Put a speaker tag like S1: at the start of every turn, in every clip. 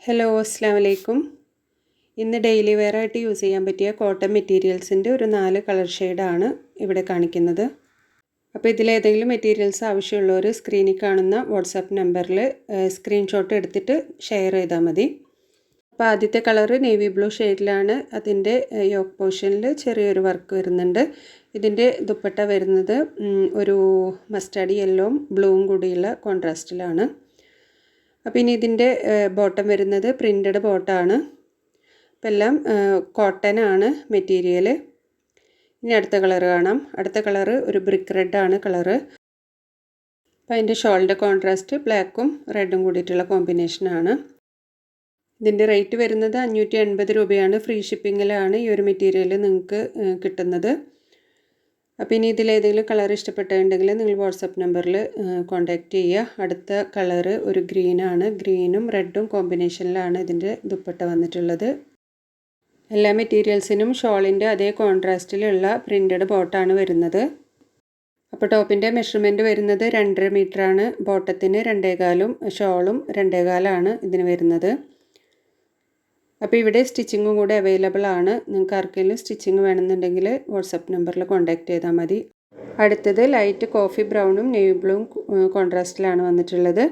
S1: Hello അസ്സാം വലൈക്കും. ഇന്ന് ഡെയിലി വെയർ ആയിട്ട് യൂസ് ചെയ്യാൻ പറ്റിയ കോട്ടൺ മെറ്റീരിയൽസിൻ്റെ ഒരു 4 കളർ ഷെയ്ഡാണ് ഇവിടെ കാണിക്കുന്നത്. അപ്പോൾ ഇതിലേതെങ്കിലും മെറ്റീരിയൽസ് ആവശ്യമുള്ളവർ സ്ക്രീനിൽ കാണുന്ന വാട്സാപ്പ് നമ്പറിൽ സ്ക്രീൻഷോട്ട് എടുത്തിട്ട് ഷെയർ ചെയ്താൽ മതി. അപ്പോൾ ആദ്യത്തെ കളറ് നേവി ബ്ലൂ ഷെയ്ഡിലാണ്. അതിൻ്റെ യോക്ക് പോർഷനിൽ ചെറിയൊരു വർക്ക് വരുന്നുണ്ട്. ഇതിൻ്റെ ദുപ്പട്ട വരുന്നത് ഒരു മസ്റ്റാർഡ് യെല്ലോവും ബ്ലൂവും കൂടിയുള്ള കോൺട്രാസ്റ്റിലാണ്. അപ്പോൾ ഇനി ഇതിൻ്റെ ബോട്ടം വരുന്നത് പ്രിൻറ്റഡ് ബോട്ടമാണ്. അപ്പോൾ എല്ലാം കോട്ടനാണ് മെറ്റീരിയൽ. ഇനി അടുത്ത കളർ കാണാം. അടുത്ത കളറ് ഒരു ബ്രിക്ക് റെഡാണ് കളറ്. അപ്പോൾ അതിൻ്റെ ഷോളിൻ്റെ കോൺട്രാസ്റ്റ് ബ്ലാക്കും റെഡും കൂടിയിട്ടുള്ള കോമ്പിനേഷനാണ്. ഇതിൻ്റെ റേറ്റ് വരുന്നത് 580 രൂപയാണ്. ഫ്രീ ഷിപ്പിങ്ങിലാണ് ഈ ഒരു മെറ്റീരിയൽ നിങ്ങൾക്ക് കിട്ടുന്നത്. അപ്പോൾ ഇനി ഇതിലേതെങ്കിലും കളർ ഇഷ്ടപ്പെട്ടിട്ടുണ്ടെങ്കിൽ നിങ്ങൾ വാട്സപ്പ് നമ്പറിൽ കോൺടാക്റ്റ് ചെയ്യുക. അടുത്ത കളറ് ഒരു ഗ്രീനാണ്. ഗ്രീനും റെഡും കോമ്പിനേഷനിലാണ് ഇതിൻ്റെ ദുപ്പട്ട വന്നിട്ടുള്ളത്. എല്ലാ മെറ്റീരിയൽസിനും ഷോളിൻ്റെ അതേ കോൺട്രാസ്റ്റിലുള്ള പ്രിൻറ്റഡ് ബോട്ടാണ് വരുന്നത്. അപ്പോൾ ടോപ്പിൻ്റെ മെഷർമെൻറ്റ് വരുന്നത് 2.5 മീറ്ററാണ്. ബോട്ടത്തിന് 2.25ഉം ഷോളും 2.25ആണ് ഇതിന് വരുന്നത്. അപ്പോൾ ഇവിടെ സ്റ്റിച്ചിങ്ങും കൂടെ അവൈലബിൾ ആണ്. നിങ്ങൾക്ക് ആർക്കെങ്കിലും സ്റ്റിച്ചിങ് വേണമെന്നുണ്ടെങ്കിൽ വാട്സപ്പ് നമ്പറിൽ കോൺടാക്റ്റ് ചെയ്താൽ മതി. അടുത്തത് ലൈറ്റ് കോഫി ബ്രൗണും നേവി ബ്ലൂവും കോൺട്രാസ്റ്റിലാണ് വന്നിട്ടുള്ളത്.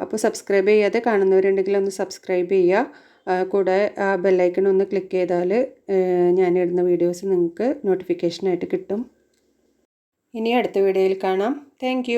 S1: അപ്പോൾ സബ്സ്ക്രൈബ് ചെയ്യാതെ കാണുന്നവരുണ്ടെങ്കിൽ ഒന്ന് സബ്സ്ക്രൈബ് ചെയ്യുക. കൂടെ ആ ബെല്ലൈക്കൺ ഒന്ന് ക്ലിക്ക് ചെയ്താൽ ഞാനിടുന്ന വീഡിയോസ് നിങ്ങൾക്ക് നോട്ടിഫിക്കേഷനായിട്ട് കിട്ടും. ഇനി അടുത്ത വീഡിയോയിൽ കാണാം. താങ്ക്